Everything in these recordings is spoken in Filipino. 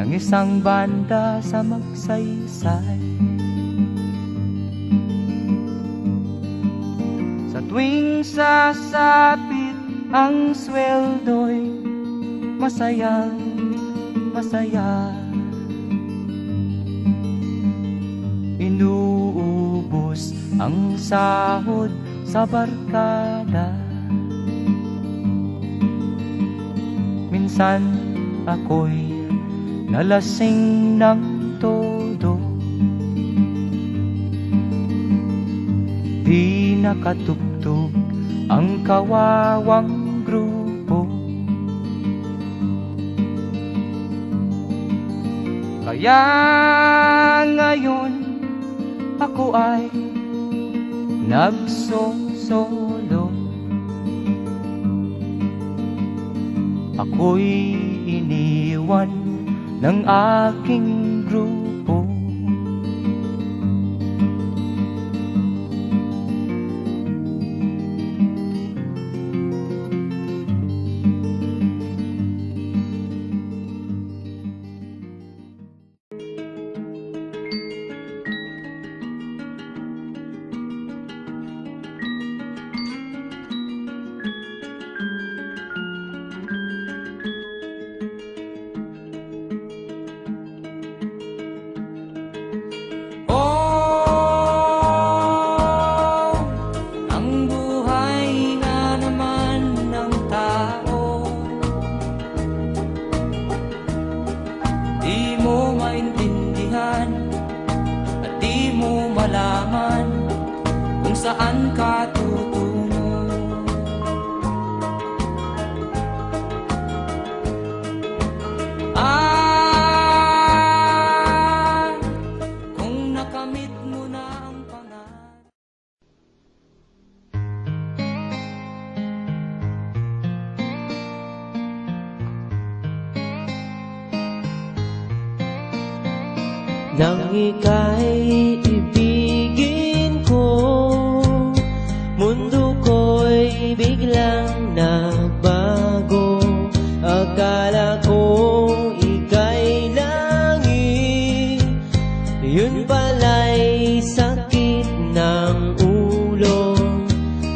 ng isang banda sa magsaysay. Sa tuwing sasapit ang sweldo'y masayang masaya. Inuubos ang sahod sa barkada. Minsan ako'y nalasing ng todo, di nakatugtog ang kawawang grupo. Kaya ngayon ako ay nagsosolo. Ako'y iniwan ng aking grupo. Saan ka tutungo? Kung nakamit mo na ang pangarap. Nang ika'y ibigin ko, mundo ko'y biglang nagbago. Akala ko ika'y langit, yun pala'y sakit ng ulo.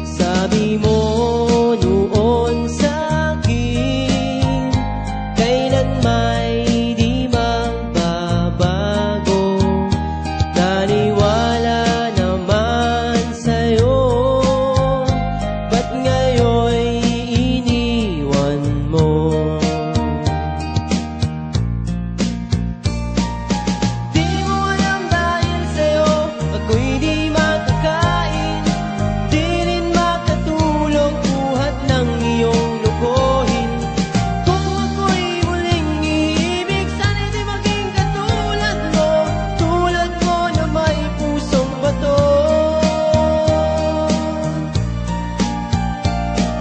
Sabi mo noon sa'kin, kailan may di magbabago. Naniwala naman sa'yo, ba't ngayon'y iniwan mo? Di mo alam dahil sa'yo ako'y di makakain, di rin makatulog buhat ng iyong lokohin. Kung ako'y muling iibig, sana'y di maging katulad mo, tulad mo na may pusong bato.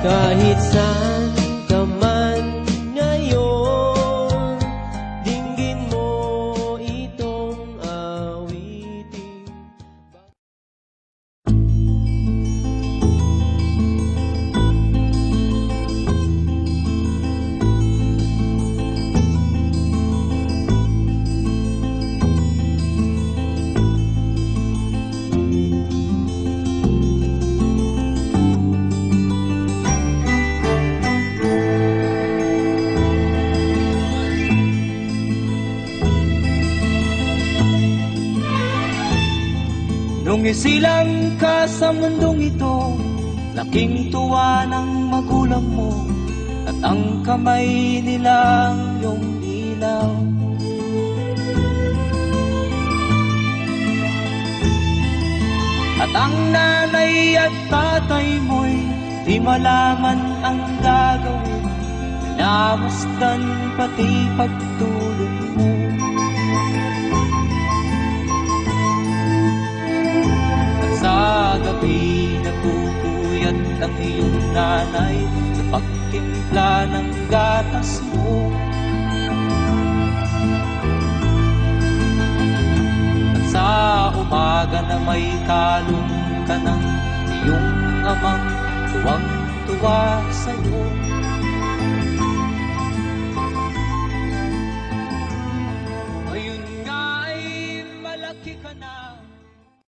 Kahit saan ka man ngayon, dinggin mo itong awitin. Nung isilang ka sa mundong ito, laking tuwa ng magulang mo, at ang kamay nilang iyong ilaw. At ang nanay at tatay mo'y di malaman ang gagawin, namasdan pati pagtulog mo. Sa gabi nagpupuyat ang iyong nanay sa pagtimpla ng gatas mo. At sa umaga na may kalong ka ng iyong amang tuwang-tuwa sa'yo.